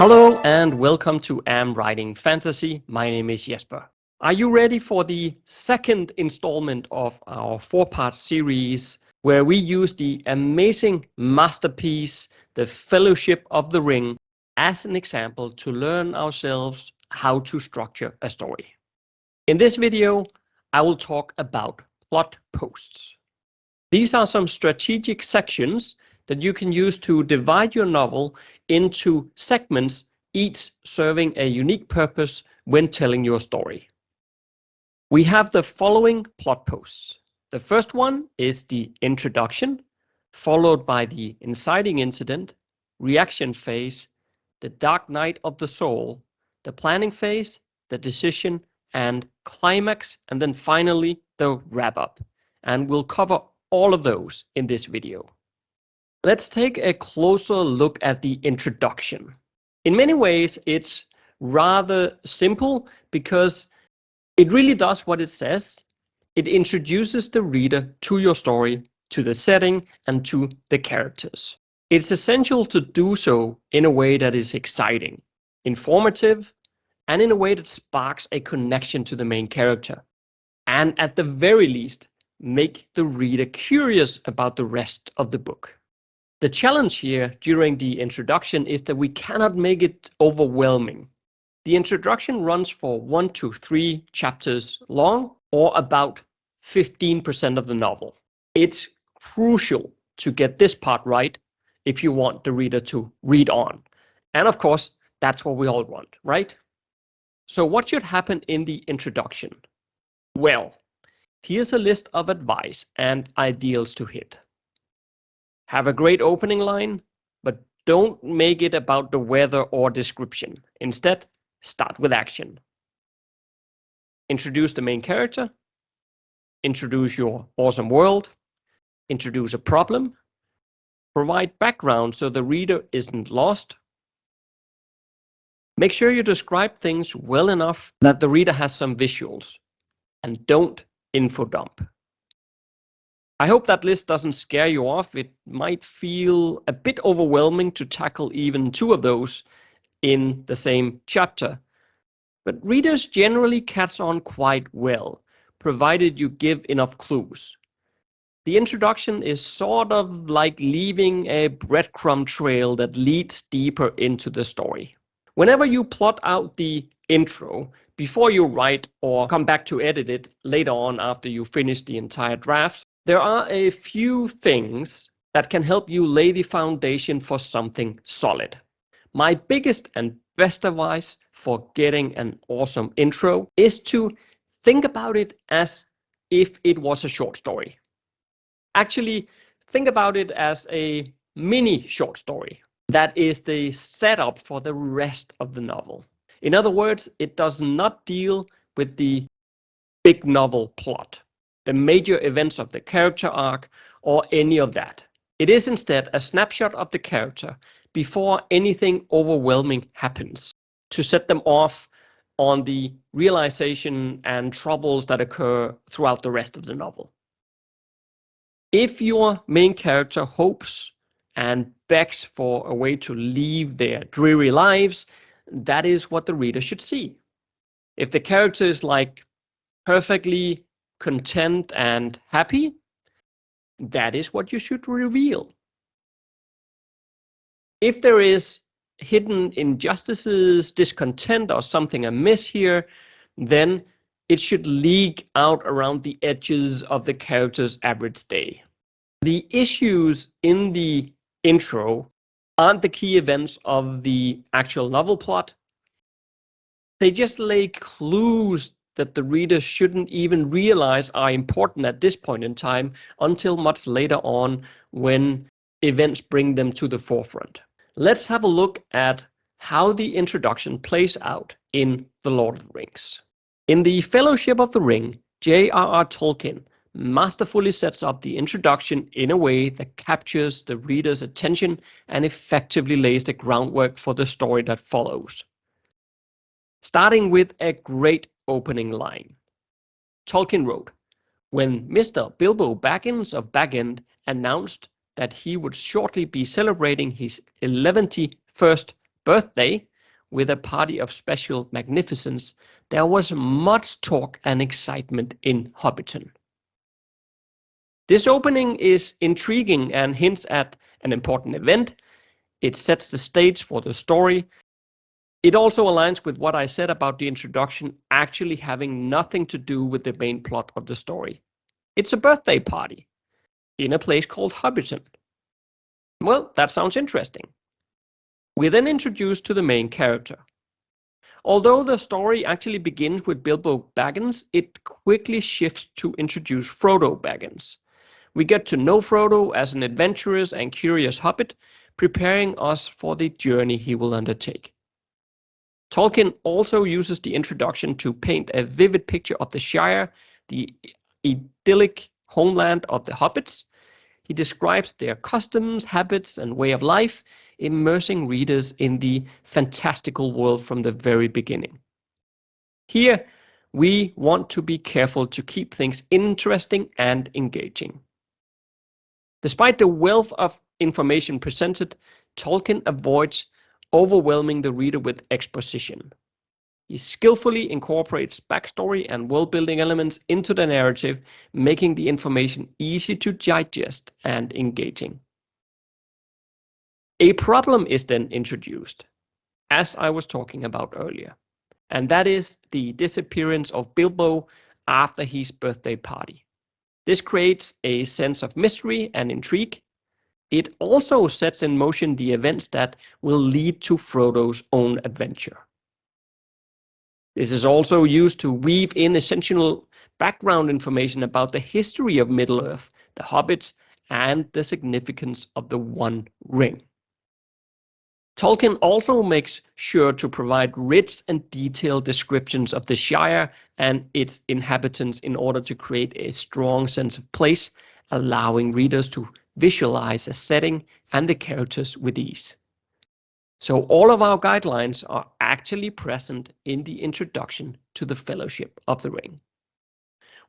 Hello and welcome to Am Writing Fantasy. My name is Jesper. Are you ready for the second installment of our four-part series where we use the amazing masterpiece, The Fellowship of the Ring, as an example to learn ourselves how to structure a story? In this video, I will talk about plot posts. These are some strategic sections that you can use to divide your novel into segments, each serving a unique purpose when telling your story. We have the following plot posts. The first one is the introduction, followed by the inciting incident, reaction phase, the dark night of the soul, the planning phase, the decision, and climax, and then finally the wrap-up. And we'll cover all of those in this video. Let's take a closer look at the introduction. In many ways, it's rather simple because it really does what it says. It introduces the reader to your story, to the setting, and to the characters. It's essential to do so in a way that is exciting, informative, and in a way that sparks a connection to the main character. And at the very least, make the reader curious about the rest of the book. The challenge here during the introduction is that we cannot make it overwhelming. The introduction runs for 1 to 3 chapters long, or about 15% of the novel. It's crucial to get this part right if you want the reader to read on. And of course, that's what we all want, right? So what should happen in the introduction? Well, here's a list of advice and ideals to hit. Have a great opening line, but don't make it about the weather or description. Instead, start with action. Introduce the main character. Introduce your awesome world. Introduce a problem. Provide background so the reader isn't lost. Make sure you describe things well enough that the reader has some visuals. And don't info dump. I hope that list doesn't scare you off. It might feel a bit overwhelming to tackle even 2 of those in the same chapter. But readers generally catch on quite well, provided you give enough clues. The introduction is sort of like leaving a breadcrumb trail that leads deeper into the story. Whenever you plot out the intro before you write or come back to edit it later on after you finish the entire draft, there are a few things that can help you lay the foundation for something solid. My biggest and best advice for getting an awesome intro is to think about it as if it was a short story. Actually, think about it as a mini short story that is the setup for the rest of the novel. In other words, it does not deal with the big novel plot, the major events of the character arc, or any of that. It is instead a snapshot of the character before anything overwhelming happens, to set them off on the realization and troubles that occur throughout the rest of the novel. If your main character hopes and begs for a way to leave their dreary lives, that is what the reader should see. If the character is like perfectly content and happy, that is what you should reveal. If there is hidden injustices, discontent, or something amiss here, then it should leak out around the edges of the character's average day. The issues in the intro aren't the key events of the actual novel plot. They just lay clues that the reader shouldn't even realize are important at this point in time until much later on when events bring them to the forefront. Let's have a look at how the introduction plays out in The Lord of the Rings. In The Fellowship of the Ring, J.R.R. Tolkien masterfully sets up the introduction in a way that captures the reader's attention and effectively lays the groundwork for the story that follows. Starting with a great opening line. Tolkien wrote, "When Mr. Bilbo Baggins of Bag End announced that he would shortly be celebrating his 11th birthday, with a party of special magnificence, there was much talk and excitement in Hobbiton. This opening is intriguing and hints at an important event. It sets the stage for the story. It also aligns with what I said about the introduction actually having nothing to do with the main plot of the story. It's a birthday party in a place called Hobbiton. Well, that sounds interesting. We're then introduced to the main character. Although the story actually begins with Bilbo Baggins, it quickly shifts to introduce Frodo Baggins. We get to know Frodo as an adventurous and curious hobbit, preparing us for the journey he will undertake. Tolkien also uses the introduction to paint a vivid picture of the Shire, the idyllic homeland of the hobbits. He describes their customs, habits, and way of life, immersing readers in the fantastical world from the very beginning. Here, we want to be careful to keep things interesting and engaging. Despite the wealth of information presented, Tolkien avoids overwhelming the reader with exposition. He skillfully incorporates backstory and world-building elements into the narrative, making the information easy to digest and engaging. A problem is then introduced, as I was talking about earlier, and that is the disappearance of Bilbo after his birthday party. This creates a sense of mystery and intrigue. It also sets in motion the events that will lead to Frodo's own adventure. This is also used to weave in essential background information about the history of Middle-earth, the hobbits, and the significance of the One Ring. Tolkien also makes sure to provide rich and detailed descriptions of the Shire and its inhabitants in order to create a strong sense of place, allowing readers to visualize a setting and the characters with ease. So all of our guidelines are actually present in the introduction to the Fellowship of the Ring.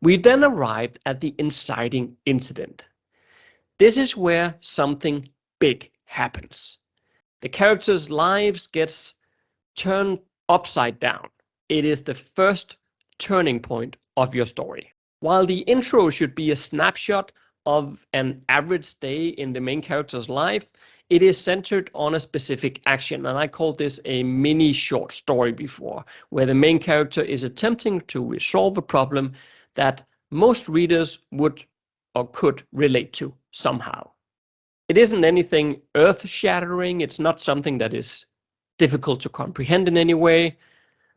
We then arrived at the inciting incident. This is where something big happens. The characters' lives gets turned upside down. It is the first turning point of your story. While the intro should be a snapshot of an average day in the main character's life, it is centered on a specific action, and I called this a mini short story before, where the main character is attempting to resolve a problem that most readers would or could relate to somehow. It isn't anything earth-shattering, it's not something that is difficult to comprehend in any way.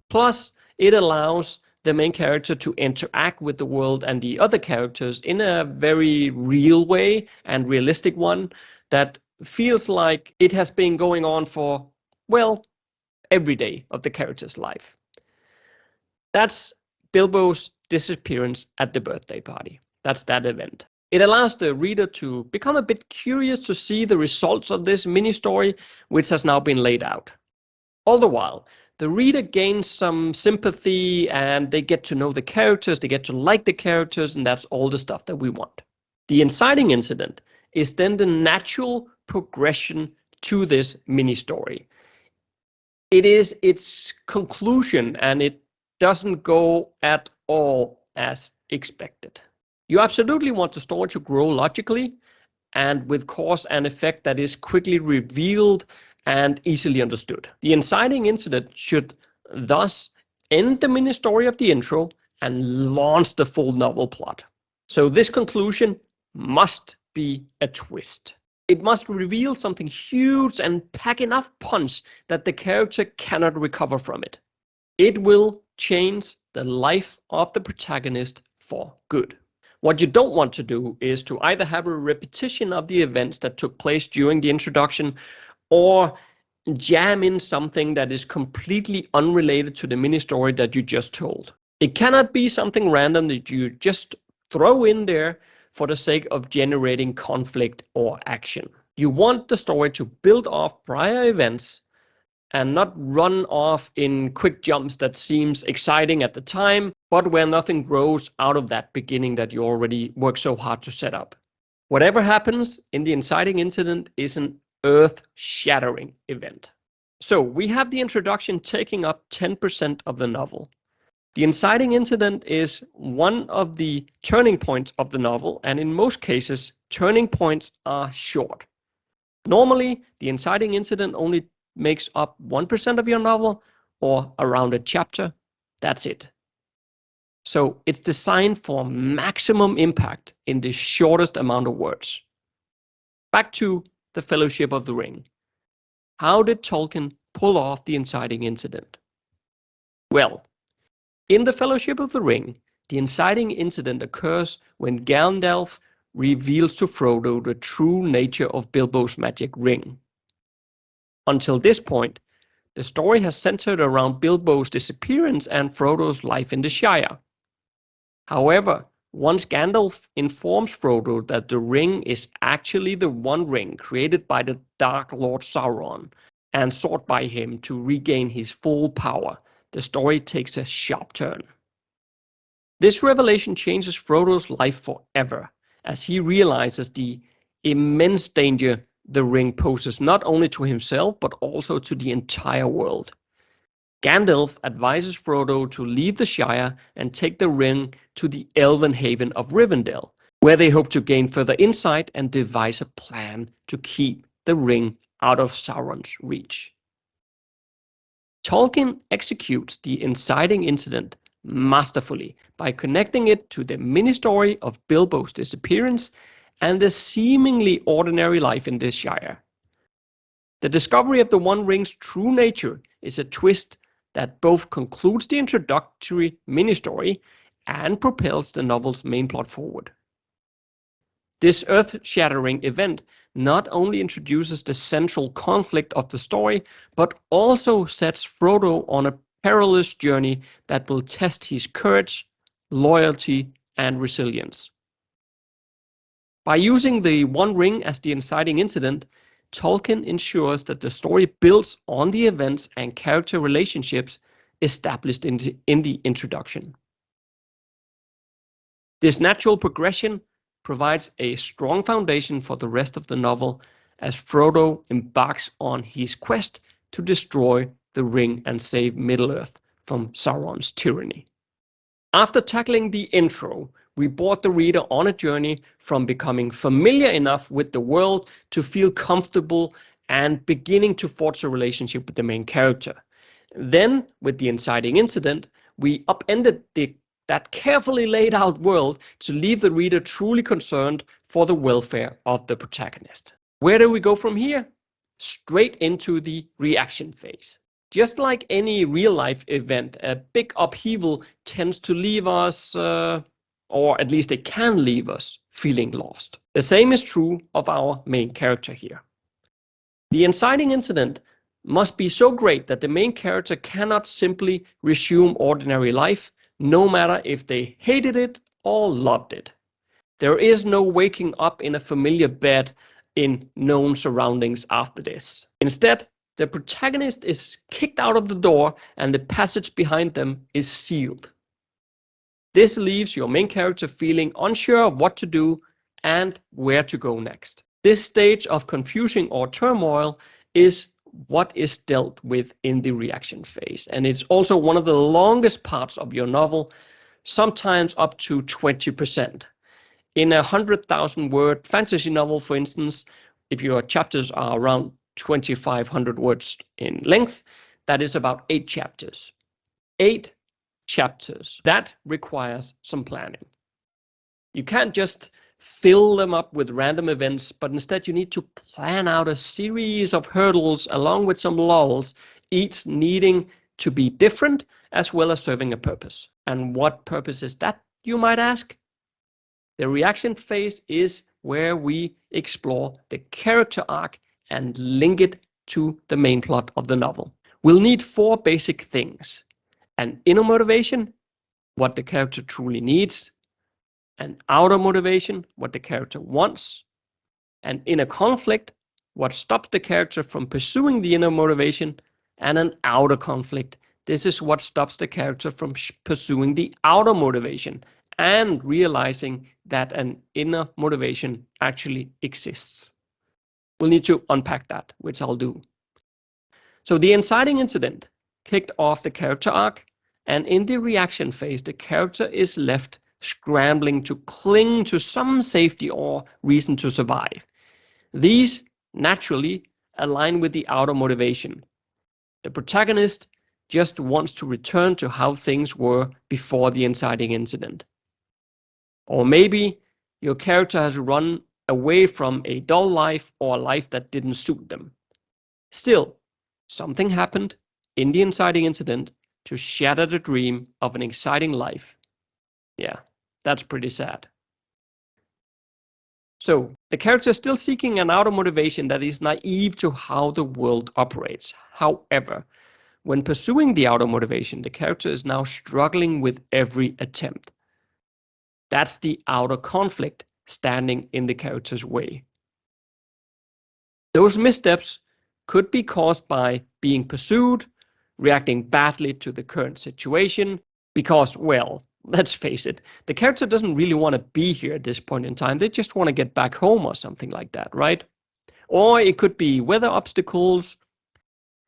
Plus, it allows the main character to interact with the world and the other characters in a very real way and realistic one that feels like it has been going on for, well, every day of the character's life. That's Bilbo's disappearance at the birthday party. That's that event. It allows the reader to become a bit curious to see the results of this mini story, which has now been laid out. All the while, the reader gains some sympathy and they get to know the characters, they get to like the characters, and that's all the stuff that we want. The inciting incident is then the natural progression to this mini story. It is its conclusion and it doesn't go at all as expected. You absolutely want the story to grow logically and with cause and effect that is quickly revealed and easily understood. The inciting incident should thus end the mini story of the intro and launch the full novel plot. So this conclusion must be a twist. It must reveal something huge and pack enough punch that the character cannot recover from it. It will change the life of the protagonist for good. What you don't want to do is to either have a repetition of the events that took place during the introduction or jam in something that is completely unrelated to the mini story that you just told. It cannot be something random that you just throw in there for the sake of generating conflict or action. You want the story to build off prior events and not run off in quick jumps that seems exciting at the time, but where nothing grows out of that beginning that you already worked so hard to set up. Whatever happens in the inciting incident is an earth-shattering event. So we have the introduction taking up 10% of the novel. The inciting incident is one of the turning points of the novel, and in most cases, turning points are short. Normally, the inciting incident only makes up 1% of your novel, or around a chapter. That's it. So it's designed for maximum impact in the shortest amount of words. Back to The Fellowship of the Ring. How did Tolkien pull off the inciting incident? Well, in The Fellowship of the Ring, the inciting incident occurs when Gandalf reveals to Frodo the true nature of Bilbo's magic ring. Until this point, the story has centered around Bilbo's disappearance and Frodo's life in the Shire. However, once Gandalf informs Frodo that the ring is actually the One Ring created by the Dark Lord Sauron and sought by him to regain his full power, the story takes a sharp turn. This revelation changes Frodo's life forever, as he realizes the immense danger the ring poses not only to himself but also to the entire world. Gandalf advises Frodo to leave the Shire and take the ring to the elven haven of Rivendell, where they hope to gain further insight and devise a plan to keep the ring out of Sauron's reach. Tolkien executes the inciting incident masterfully by connecting it to the mini-story of Bilbo's disappearance and the seemingly ordinary life in the Shire. The discovery of the One Ring's true nature is a twist that both concludes the introductory mini-story and propels the novel's main plot forward. This earth-shattering event not only introduces the central conflict of the story, but also sets Frodo on a perilous journey that will test his courage, loyalty, and resilience. By using the One Ring as the inciting incident, Tolkien ensures that the story builds on the events and character relationships established in the introduction. This natural progression provides a strong foundation for the rest of the novel as Frodo embarks on his quest to destroy the ring and save Middle-earth from Sauron's tyranny. After tackling the intro, we brought the reader on a journey from becoming familiar enough with the world to feel comfortable and beginning to forge a relationship with the main character. Then, with the inciting incident, we upended that carefully laid out world to leave the reader truly concerned for the welfare of the protagonist. Where do we go from here? Straight into the reaction phase. Just like any real-life event, a big upheaval tends to leave us, or at least it can leave us, feeling lost. The same is true of our main character here. The inciting incident must be so great that the main character cannot simply resume ordinary life, no matter if they hated it or loved it. There is no waking up in a familiar bed in known surroundings after this. Instead, the protagonist is kicked out of the door and the passage behind them is sealed. This leaves your main character feeling unsure of what to do and where to go next. This stage of confusion or turmoil is what is dealt with in the reaction phase, and it's also one of the longest parts of your novel, sometimes up to 20%. In a 100,000 word fantasy novel, for instance, if your chapters are around 2,500 words in length, that is about 8 chapters. 8 chapters. That requires some planning. You can't just fill them up with random events, but instead you need to plan out a series of hurdles along with some lulls, each needing to be different as well as serving a purpose. And what purpose is that, you might ask? The reaction phase is where we explore the character arc and link it to the main plot of the novel. We'll need 4 basic things: an inner motivation, what the character truly needs; an outer motivation, what the character wants; an inner conflict, what stops the character from pursuing the inner motivation; and an outer conflict. This is what stops the character from pursuing the outer motivation and realizing that an inner motivation actually exists. We'll need to unpack that, which I'll do. So the inciting incident kicked off the character arc, and in the reaction phase, the character is left scrambling to cling to some safety or reason to survive. These naturally align with the outer motivation. The protagonist just wants to return to how things were before the inciting incident. Or maybe your character has run away from a dull life or a life that didn't suit them. Still, something happened in the inciting incident to shatter the dream of an exciting life. Yeah, that's pretty sad. So, the character is still seeking an outer motivation that is naive to how the world operates. However, when pursuing the outer motivation, the character is now struggling with every attempt. That's the outer conflict standing in the character's way. Those missteps could be caused by being pursued, reacting badly to the current situation, because, well, let's face it, the character doesn't really want to be here at this point in time. They just want to get back home or something like that, right? Or it could be weather obstacles,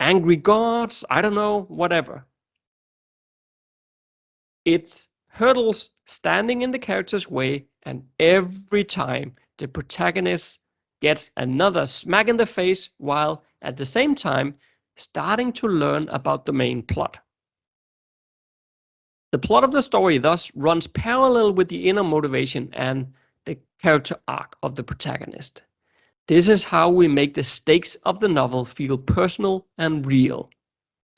angry gods, I don't know, whatever. It's hurdles standing in the character's way, and every time the protagonist gets another smack in the face while at the same time starting to learn about the main plot. The plot of the story thus runs parallel with the inner motivation and the character arc of the protagonist. This is how we make the stakes of the novel feel personal and real.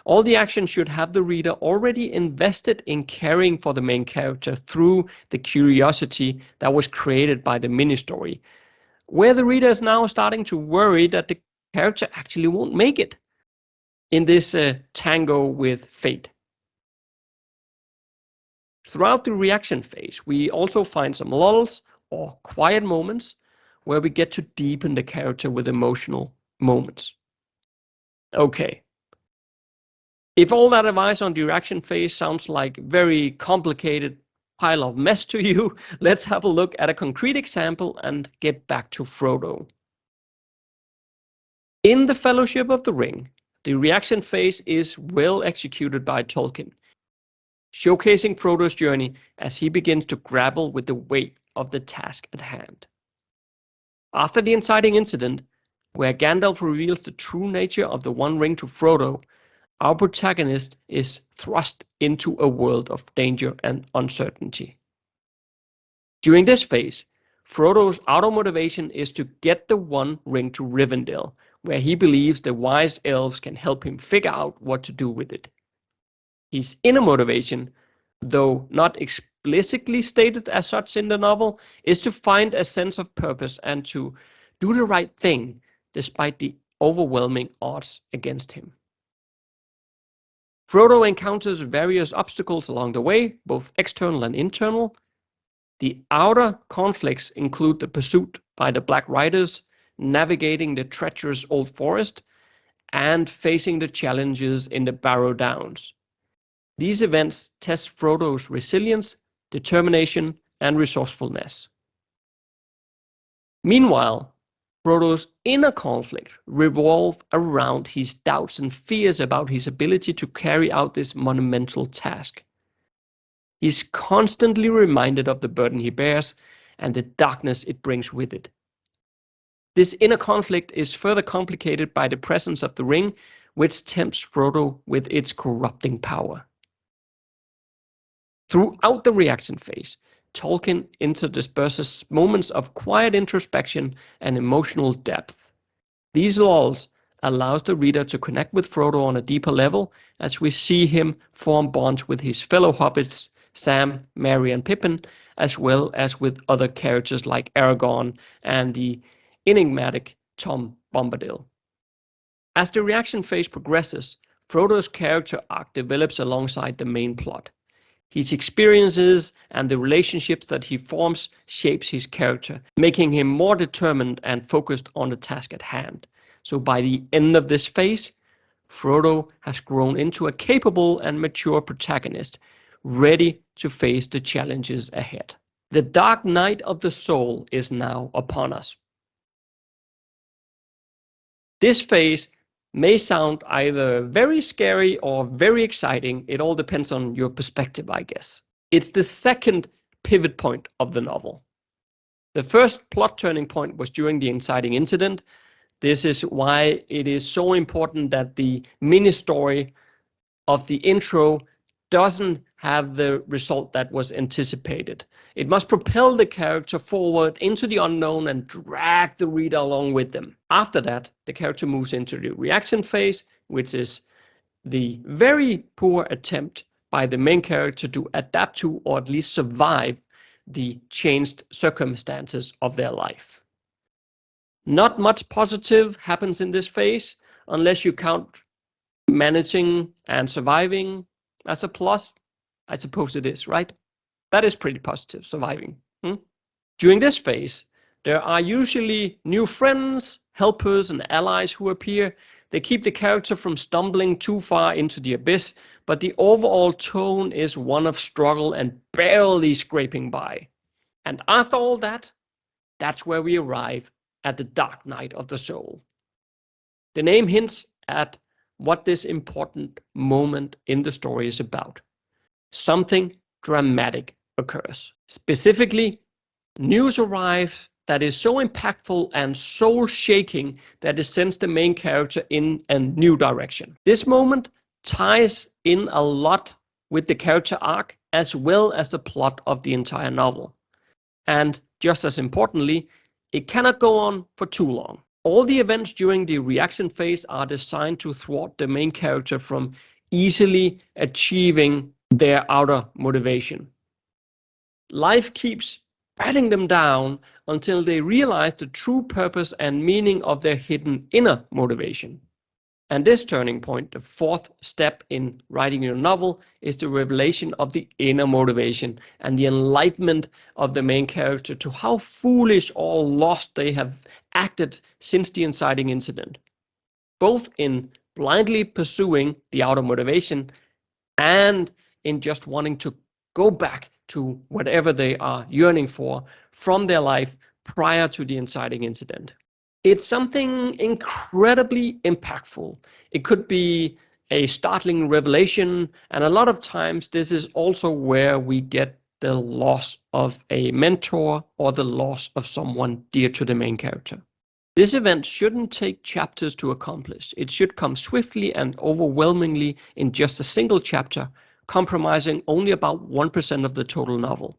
All the action should have the reader already invested in caring for the main character through the curiosity that was created by the mini-story, where the reader is now starting to worry that the character actually won't make it in this tango with fate. Throughout the reaction phase, we also find some lulls or quiet moments where we get to deepen the character with emotional moments. Okay. If all that advice on the reaction phase sounds like very complicated pile of mess to you, let's have a look at a concrete example and get back to Frodo. In The Fellowship of the Ring, the reaction phase is well executed by Tolkien, showcasing Frodo's journey as he begins to grapple with the weight of the task at hand. After the inciting incident, where Gandalf reveals the true nature of the One Ring to Frodo, our protagonist is thrust into a world of danger and uncertainty. During this phase, Frodo's outer motivation is to get the One Ring to Rivendell, where he believes the wise elves can help him figure out what to do with it. His inner motivation, though not explicitly stated as such in the novel, is to find a sense of purpose and to do the right thing despite the overwhelming odds against him. Frodo encounters various obstacles along the way, both external and internal. The outer conflicts include the pursuit by the Black Riders, navigating the treacherous old forest, and facing the challenges in the Barrow Downs. These events test Frodo's resilience, determination, and resourcefulness. Meanwhile, Frodo's inner conflict revolves around his doubts and fears about his ability to carry out this monumental task. He's constantly reminded of the burden he bears and the darkness it brings with it. This inner conflict is further complicated by the presence of the ring, which tempts Frodo with its corrupting power. Throughout the reaction phase, Tolkien intersperses moments of quiet introspection and emotional depth. These lulls allows the reader to connect with Frodo on a deeper level as we see him form bonds with his fellow hobbits, Sam, Merry, and Pippin, as well as with other characters like Aragorn and the enigmatic Tom Bombadil. As the reaction phase progresses, Frodo's character arc develops alongside the main plot. His experiences and the relationships that he forms shapes his character, making him more determined and focused on the task at hand. So by the end of this phase, Frodo has grown into a capable and mature protagonist, ready to face the challenges ahead. The dark night of the soul is now upon us. This phase may sound either very scary or very exciting. It all depends on your perspective, I guess. It's the second pivot point of the novel. The first plot turning point was during the inciting incident. This is why it is so important that the mini story of the intro doesn't have the result that was anticipated. It must propel the character forward into the unknown and drag the reader along with them. After that, the character moves into the reaction phase, which is the very poor attempt by the main character to adapt to or at least survive the changed circumstances of their life. Not much positive happens in this phase unless you count managing and surviving as a plus. I suppose it is, right? That is pretty positive, surviving. During this phase, there are usually new friends, helpers, and allies who appear. They keep the character from stumbling too far into the abyss, but the overall tone is one of struggle and barely scraping by. And after all that, that's where we arrive at the dark night of the soul. The name hints at what this important moment in the story is about. Something dramatic occurs. Specifically, news arrives that is so impactful and soul-shaking that it sends the main character in a new direction. This moment ties in a lot with the character arc as well as the plot of the entire novel. And just as importantly, it cannot go on for too long. All the events during the reaction phase are designed to thwart the main character from easily achieving their outer motivation. Life keeps patting them down until they realize the true purpose and meaning of their hidden inner motivation. And this turning point, the fourth step in writing your novel, is the revelation of the inner motivation and the enlightenment of the main character to how foolish or lost they have acted since the inciting incident, both in blindly pursuing the outer motivation and in just wanting to go back to whatever they are yearning for from their life prior to the inciting incident. It's something incredibly impactful. It could be a startling revelation, and a lot of times this is also where we get the loss of a mentor or the loss of someone dear to the main character. This event shouldn't take chapters to accomplish. It should come swiftly and overwhelmingly in just a single chapter, compromising only about 1% of the total novel.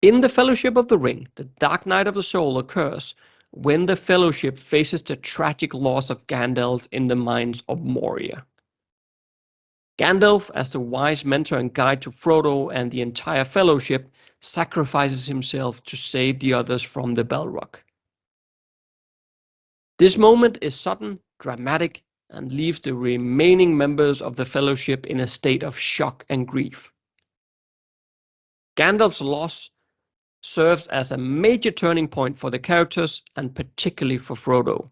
In the Fellowship of the Ring, the Dark Night of the Soul occurs when the Fellowship faces the tragic loss of Gandalf in the mines of Moria. Gandalf, as the wise mentor and guide to Frodo and the entire Fellowship, sacrifices himself to save the others from the Balrog. This moment is sudden, dramatic, and leaves the remaining members of the Fellowship in a state of shock and grief. Gandalf's loss serves as a major turning point for the characters and particularly for Frodo.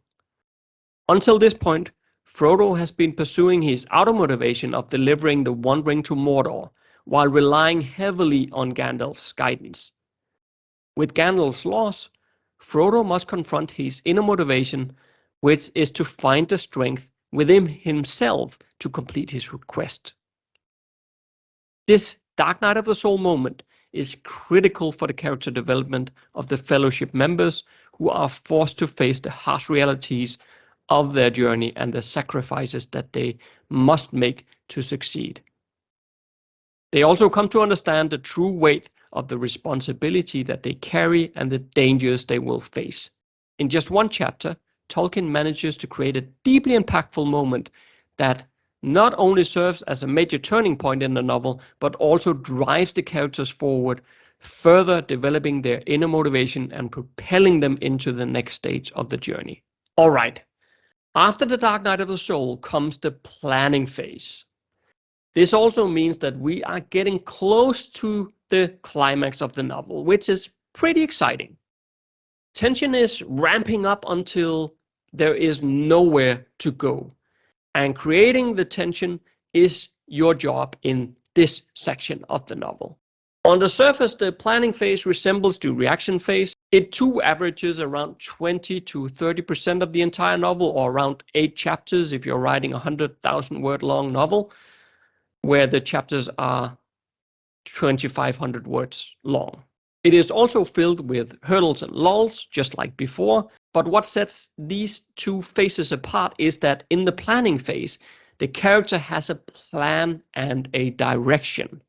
Until this point, Frodo has been pursuing his outer motivation of delivering the One Ring to Mordor while relying heavily on Gandalf's guidance. With Gandalf's loss, Frodo must confront his inner motivation, which is to find the strength within himself to complete his quest. This Dark Night of the Soul moment is critical for the character development of the Fellowship members who are forced to face the harsh realities of their journey and the sacrifices that they must make to succeed. They also come to understand the true weight of the responsibility that they carry and the dangers they will face. In just one chapter, Tolkien manages to create a deeply impactful moment that not only serves as a major turning point in the novel, but also drives the characters forward, further developing their inner motivation and propelling them into the next stage of the journey. All right, after the Dark Night of the Soul comes the planning phase. This also means that we are getting close to the climax of the novel, which is pretty exciting. Tension is ramping up until there is nowhere to go. And creating the tension is your job in this section of the novel. On the surface, the planning phase resembles the reaction phase. It too averages around 20 to 30% of the entire novel, or around 8 chapters if you're writing a 100,000 word long novel, where the chapters are 2,500 words long. It is also filled with hurdles and lulls, just like before, but what sets these two phases apart is that in the planning phase, the character has a plan and a direction.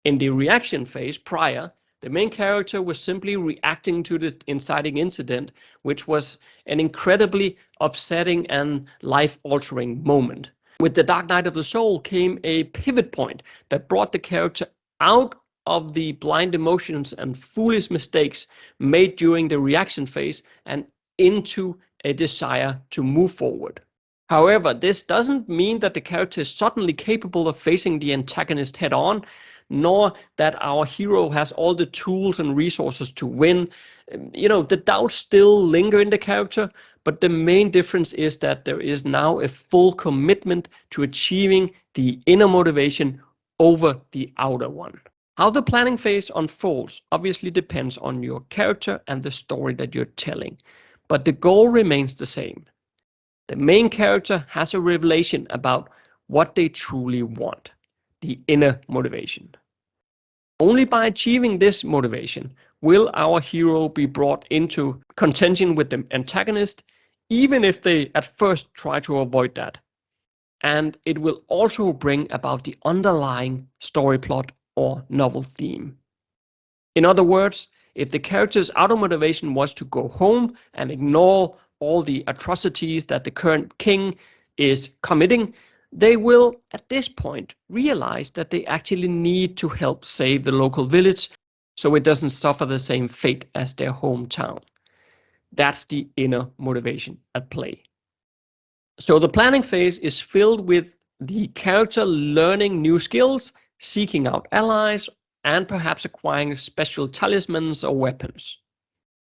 In the reaction phase prior, the main character was simply reacting to the inciting incident, which was an incredibly upsetting and life-altering moment. With the Dark Night of the Soul came a pivot point that brought the character out of the blind emotions and foolish mistakes made during the reaction phase and into a desire to move forward. However, this doesn't mean that the character is suddenly capable of facing the antagonist head on, nor that our hero has all the tools and resources to win. The doubts still linger in the character, but the main difference is that there is now a full commitment to achieving the inner motivation over the outer one. How the planning phase unfolds obviously depends on your character and the story that you're telling, but the goal remains the same. The main character has a revelation about what they truly want, the inner motivation. Only by achieving this motivation will our hero be brought into contention with the antagonist, even if they at first try to avoid that. And it will also bring about the underlying story plot or novel theme. In other words, if the character's outer motivation was to go home and ignore all the atrocities that the current king is committing, they will at this point realize that they actually need to help save the local village so it doesn't suffer the same fate as their hometown. That's the inner motivation at play. So the planning phase is filled with the character learning new skills, seeking out allies, and perhaps acquiring special talismans or weapons.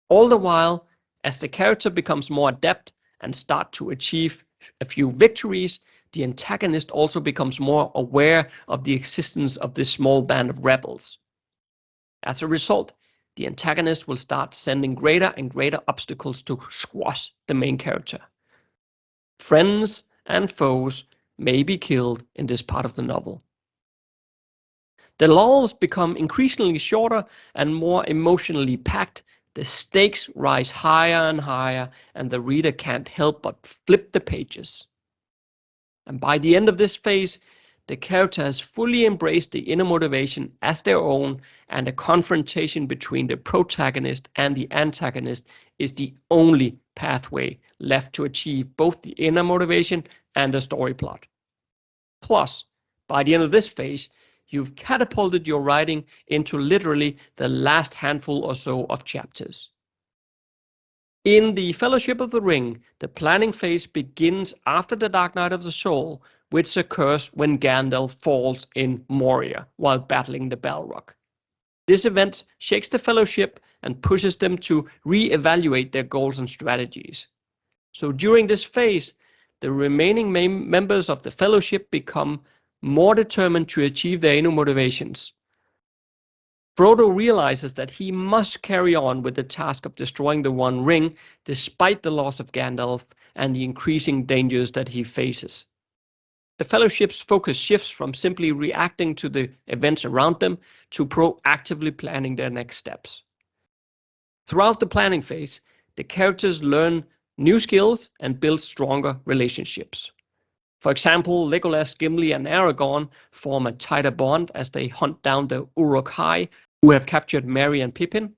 All the while, as the character becomes more adept and start to achieve a few victories, the antagonist also becomes more aware of the existence of this small band of rebels. As a result, the antagonist will start sending greater and greater obstacles to squash the main character. Friends and foes may be killed in this part of the novel. The lulls become increasingly shorter and more emotionally packed. The stakes rise higher and higher, and the reader can't help but flip the pages. And by the end of this phase, the character has fully embraced the inner motivation as their own, and a confrontation between the protagonist and the antagonist is the only pathway left to achieve both the inner motivation and the story plot. Plus, by the end of this phase, you've catapulted your writing into literally the last handful or so of chapters. In the Fellowship of the Ring, the planning phase begins after the Dark Night of the Soul, which occurs when Gandalf falls in Moria while battling the Balrog. This event shakes the Fellowship and pushes them to re-evaluate their goals and strategies. So during this phase, the remaining members of the Fellowship become more determined to achieve their inner motivations. Frodo realizes that he must carry on with the task of destroying the One Ring despite the loss of Gandalf and the increasing dangers that he faces. The Fellowship's focus shifts from simply reacting to the events around them to proactively planning their next steps. Throughout the planning phase, the characters learn new skills and build stronger relationships. For example, Legolas, Gimli, and Aragorn form a tighter bond as they hunt down the Uruk-hai, who have captured Merry and Pippin.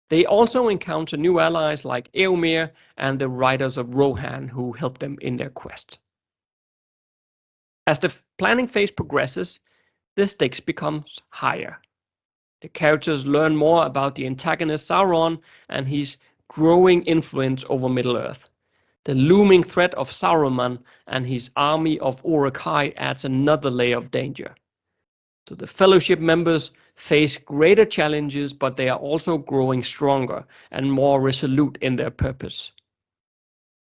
They also encounter new allies like Éomer and the Riders of Rohan, who help them in their quest. As the planning phase progresses, the stakes becomes higher. The characters learn more about the antagonist Sauron and his growing influence over Middle-earth. The looming threat of Saruman and his army of Uruk-hai adds another layer of danger. So the Fellowship members face greater challenges, but they are also growing stronger and more resolute in their purpose.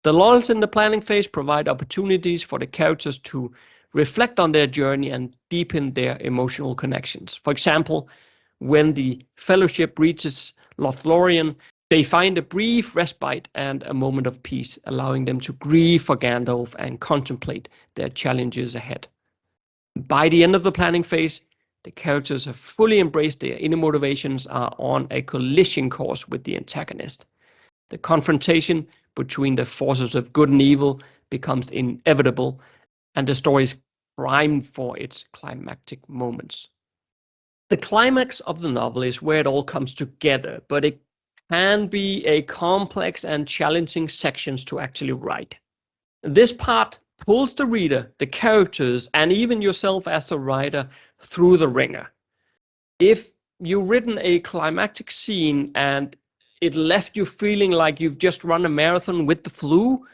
The lulls in the planning phase provide opportunities for the characters to reflect on their journey and deepen their emotional connections. For example, when the Fellowship reaches Lothlorien, they find a brief respite and a moment of peace, allowing them to grieve for Gandalf and contemplate their challenges ahead. By the end of the planning phase, the characters have fully embraced their inner motivations, are on a collision course with the antagonist. The confrontation between the forces of good and evil becomes inevitable, and the story is primed for its climactic moments. The climax of the novel is where it all comes together, but it can be a complex and challenging sections to actually write. This part pulls the reader, the characters, and even yourself as the writer through the ringer. If you've written a climactic scene and it left you feeling like you've just run a marathon with the flu,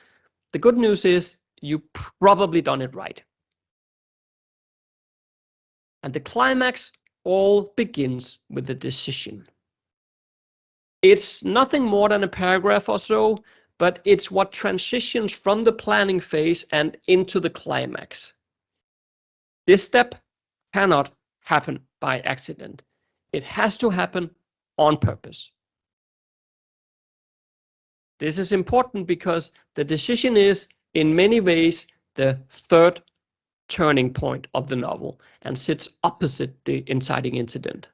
the good news is you've probably done it right. And the climax all begins with a decision. It's nothing more than a paragraph or so, but it's what transitions from the planning phase and into the climax. This step cannot happen by accident. It has to happen on purpose. This is important because the decision is, in many ways, the third turning point of the novel and sits opposite the inciting incident.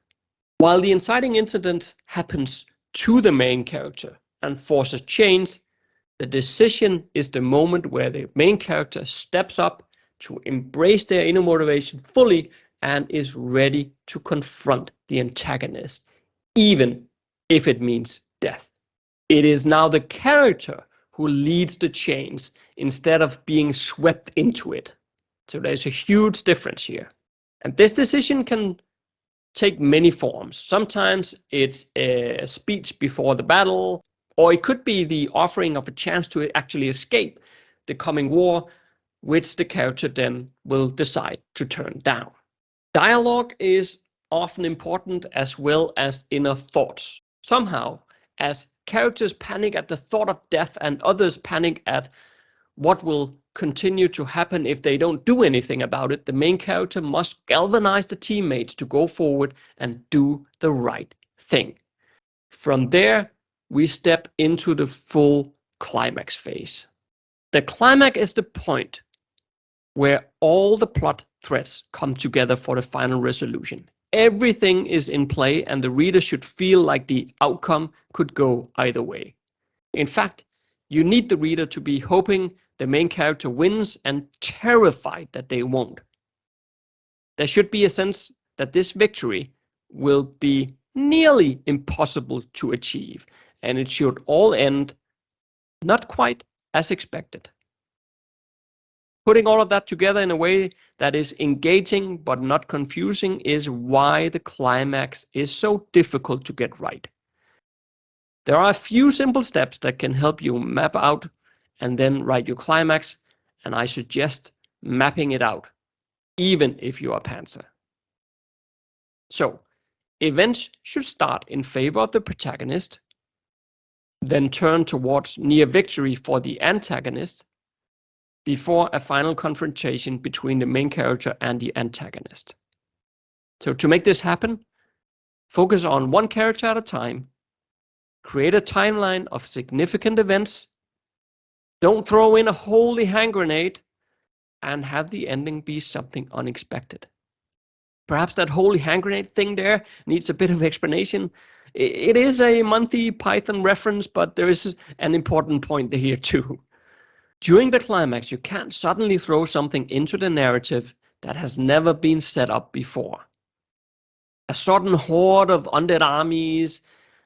While the inciting incident happens to the main character and forces change, the decision is the moment where the main character steps up to embrace their inner motivation fully and is ready to confront the antagonist, even if it means death. It is now the character who leads the change instead of being swept into it. So there's a huge difference here. And this decision can take many forms. Sometimes it's a speech before the battle, or it could be the offering of a chance to actually escape the coming war, which the character then will decide to turn down. Dialogue is often important as well as inner thoughts. Somehow, as characters panic at the thought of death and others panic at what will continue to happen if they don't do anything about it, the main character must galvanize the teammates to go forward and do the right thing. From there, we step into the full climax phase. The climax is the point where all the plot threads come together for the final resolution. Everything is in play and the reader should feel like the outcome could go either way. In fact, you need the reader to be hoping the main character wins and terrified that they won't. There should be a sense that this victory will be nearly impossible to achieve, and it should all end not quite as expected. Putting all of that together in a way that is engaging but not confusing is why the climax is so difficult to get right. There are a few simple steps that can help you map out and then write your climax, and I suggest mapping it out, even if you are a pantser. So, events should start in favor of the protagonist, then turn towards near victory for the antagonist, before a final confrontation between the main character and the antagonist. So to make this happen, focus on one character at a time, create a timeline of significant events, don't throw in a holy hand grenade, and have the ending be something unexpected. Perhaps that holy hand grenade thing there needs a bit of explanation. It is a Monty Python reference, but there is an important point here too. During the climax, you can't suddenly throw something into the narrative that has never been set up before. A sudden horde of undead armies,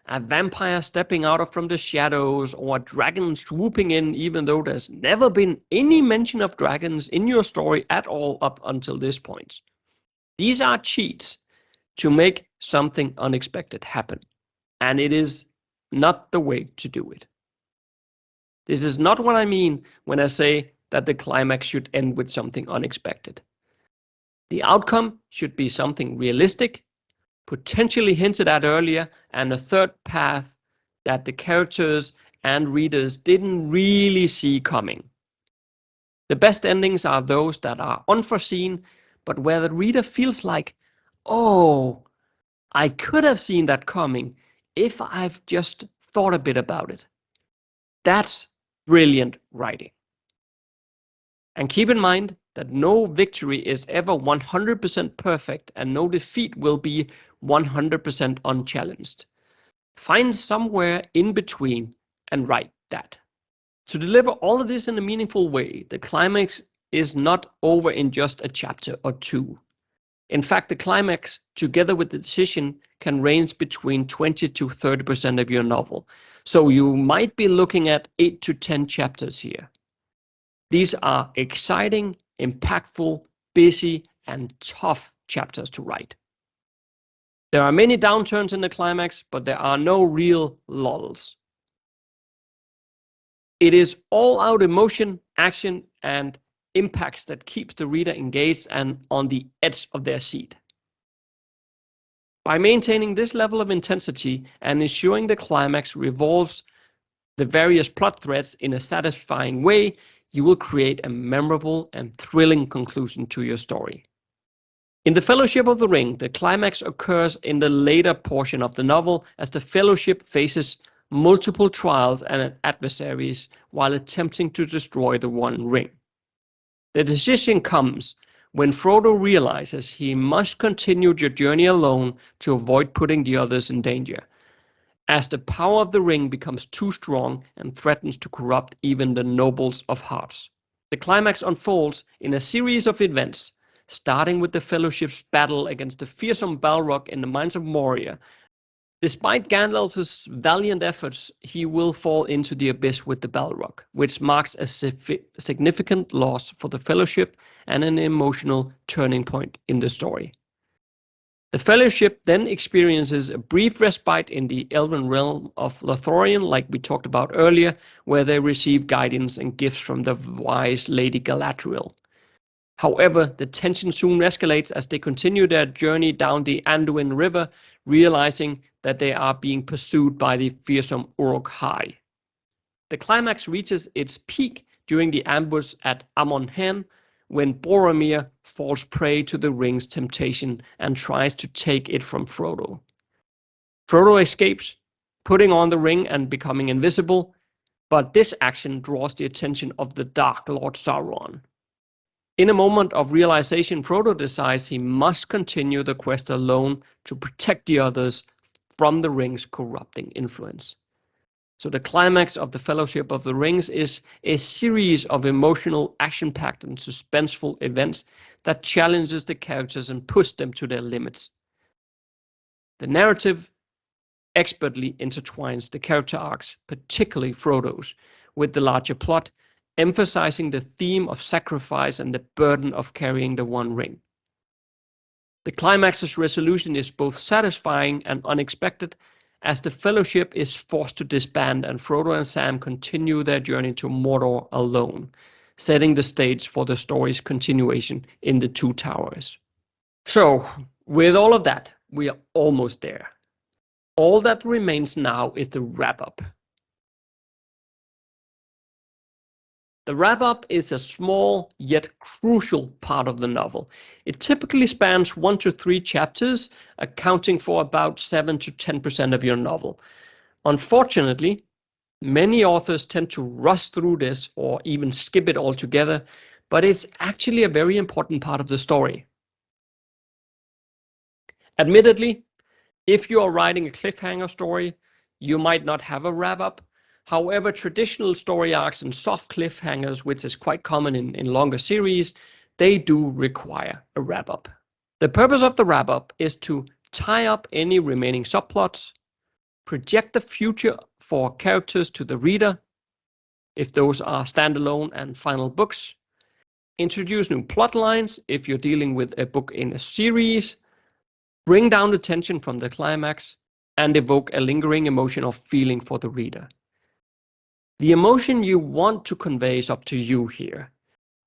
a vampire stepping out from the shadows, or a dragon swooping in even though there's never been any mention of dragons in your story at all up until this point. These are cheats to make something unexpected happen, and it is not the way to do it. This is not what I mean when I say that the climax should end with something unexpected. The outcome should be something realistic, potentially hinted at earlier, and a third path that the characters and readers didn't really see coming. The best endings are those that are unforeseen, but where the reader feels like, oh, I could have seen that coming, if I've just thought a bit about it. That's brilliant writing. And keep in mind that no victory is ever 100% perfect and no defeat will be 100% unchallenged. Find somewhere in between and write that. To deliver all of this in a meaningful way, the climax is not over in just a chapter or two. In fact, the climax, together with the decision, can range between 20 to 30% of your novel. So you might be looking at 8 to 10 chapters here. These are exciting, impactful, busy, and tough chapters to write. There are many downturns in the climax, but there are no real lulls. It is all-out emotion, action, and impacts that keeps the reader engaged and on the edge of their seat. By maintaining this level of intensity and ensuring the climax revolves the various plot threads in a satisfying way, you will create a memorable and thrilling conclusion to your story. In The Fellowship of the Ring, the climax occurs in the later portion of the novel as the Fellowship faces multiple trials and adversaries while attempting to destroy the One Ring. The decision comes when Frodo realizes he must continue the journey alone to avoid putting the others in danger, as the power of the ring becomes too strong and threatens to corrupt even the nobles of hearts. The climax unfolds in a series of events, starting with the Fellowship's battle against the fearsome Balrog in the Mines of Moria. Despite Gandalf's valiant efforts, he will fall into the abyss with the Balrog, which marks a significant loss for the Fellowship and an emotional turning point in the story. The Fellowship then experiences a brief respite in the elven realm of Lothlorien, like we talked about earlier, where they receive guidance and gifts from the wise Lady Galadriel. However, the tension soon escalates as they continue their journey down the Anduin River, realizing that they are being pursued by the fearsome Uruk-hai. The climax reaches its peak during the ambush at Amon Hen, when Boromir falls prey to the ring's temptation and tries to take it from Frodo. Frodo escapes, putting on the ring and becoming invisible, but this action draws the attention of the Dark Lord Sauron. In a moment of realization, Frodo decides he must continue the quest alone to protect the others from the ring's corrupting influence. So the climax of the Fellowship of the Rings is a series of emotional, action-packed and suspenseful events that challenges the characters and push them to their limits. The narrative expertly intertwines the character arcs, particularly Frodo's, with the larger plot, emphasizing the theme of sacrifice and the burden of carrying the One Ring. The climax's resolution is both satisfying and unexpected, as the Fellowship is forced to disband and Frodo and Sam continue their journey to Mordor alone, setting the stage for the story's continuation in the Two Towers. So, with all of that, we are almost there. All that remains now is the wrap-up. The wrap-up is a small yet crucial part of the novel. It typically spans 1 to 3 chapters, accounting for about 7 to 10% of your novel. Unfortunately, many authors tend to rush through this or even skip it altogether, but it's actually a very important part of the story. Admittedly, if you are writing a cliffhanger story, you might not have a wrap-up. However, traditional story arcs and soft cliffhangers, which is quite common in longer series, they do require a wrap-up. The purpose of the wrap-up is to tie up any remaining subplots, project the future for characters to the reader, if those are standalone and final books, introduce new plot lines if you're dealing with a book in a series, bring down the tension from the climax, and evoke a lingering emotion or feeling for the reader. The emotion you want to convey is up to you here.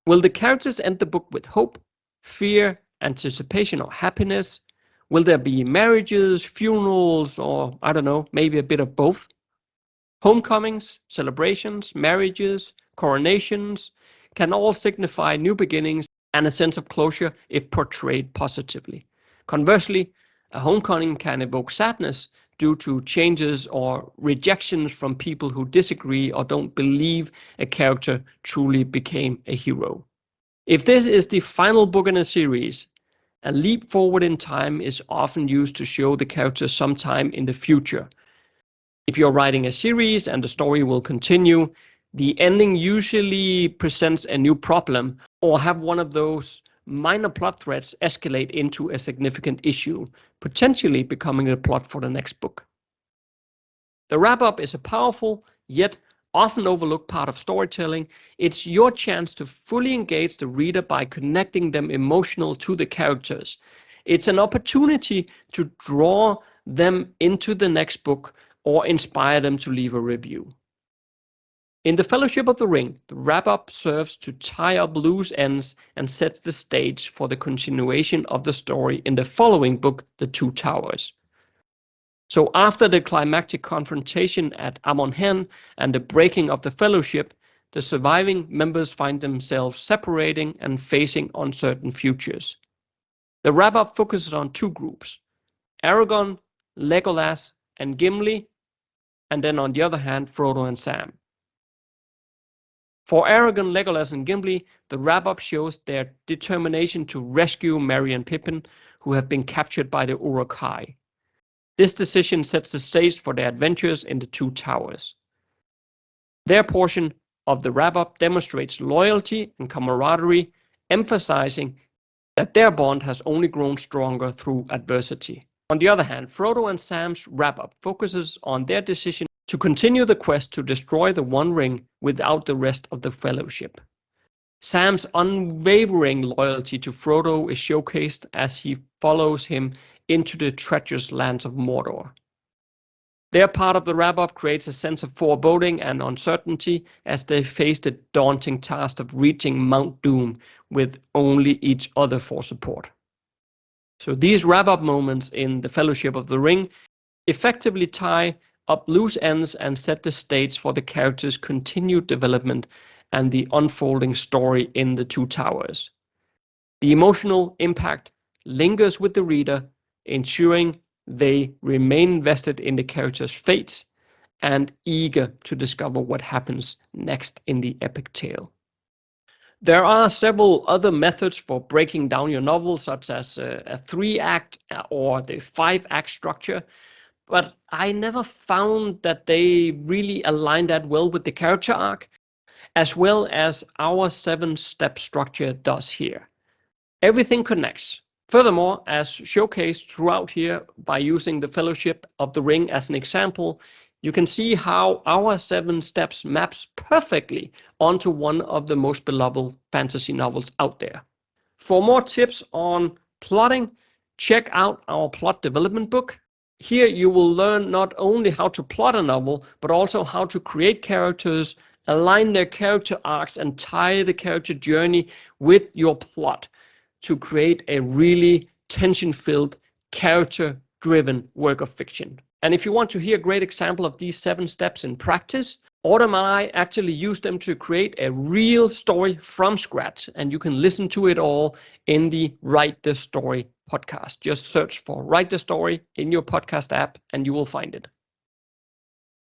Will the characters end the book with hope, fear, anticipation, or happiness? Will there be marriages, funerals, or I don't know, maybe a bit of both? Homecomings, celebrations, marriages, coronations can all signify new beginnings and a sense of closure if portrayed positively. Conversely, a homecoming can evoke sadness due to changes or rejections from people who disagree or don't believe a character truly became a hero. If this is the final book in a series, a leap forward in time is often used to show the character sometime in the future. If you're writing a series and the story will continue, the ending usually presents a new problem or have one of those minor plot threads escalate into a significant issue, potentially becoming the plot for the next book. The wrap-up is a powerful, yet often overlooked part of storytelling. It's your chance to fully engage the reader by connecting them emotionally to the characters. It's an opportunity to draw them into the next book or inspire them to leave a review. In The Fellowship of the Ring, the wrap-up serves to tie up loose ends and sets the stage for the continuation of the story in the following book, The Two Towers. So after the climactic confrontation at Amon Hen and the breaking of the Fellowship, the surviving members find themselves separating and facing uncertain futures. The wrap-up focuses on two groups, Aragorn, Legolas, and Gimli, and then on the other hand, Frodo and Sam. For Aragorn, Legolas, and Gimli, the wrap-up shows their determination to rescue Merry and Pippin, who have been captured by the Uruk-hai. This decision sets the stage for their adventures in the Two Towers. Their portion of the wrap-up demonstrates loyalty and camaraderie, emphasizing that their bond has only grown stronger through adversity. On the other hand, Frodo and Sam's wrap-up focuses on their decision to continue the quest to destroy the One Ring without the rest of the Fellowship. Sam's unwavering loyalty to Frodo is showcased as he follows him into the treacherous lands of Mordor. Their part of the wrap-up creates a sense of foreboding and uncertainty as they face the daunting task of reaching Mount Doom with only each other for support. So these wrap-up moments in The Fellowship of the Ring effectively tie up loose ends and set the stage for the characters' continued development and the unfolding story in The Two Towers. The emotional impact lingers with the reader, ensuring they remain invested in the characters' fates and eager to discover what happens next in the epic tale. There are several other methods for breaking down your novel, such as a 3-act or the 5-act structure, but I never found that they really align that well with the character arc, as well as our 7-step structure does here. Everything connects. Furthermore, as showcased throughout here by using the Fellowship of the Ring as an example, you can see how our 7 steps maps perfectly onto one of the most beloved fantasy novels out there. For more tips on plotting, check out our plot development book. Here you will learn not only how to plot a novel, but also how to create characters, align their character arcs, and tie the character journey with your plot to create a really tension-filled, character-driven work of fiction. And if you want to hear a great example of these 7 steps in practice, Autumn and I actually use them to create a real story from scratch, and you can listen to it all in the Write the Story podcast. Just search for Write the Story in your podcast app and you will find it.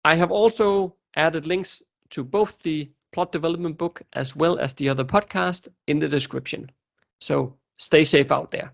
I have also added links to both the plot development book as well as the other podcast in the description. So stay safe out there.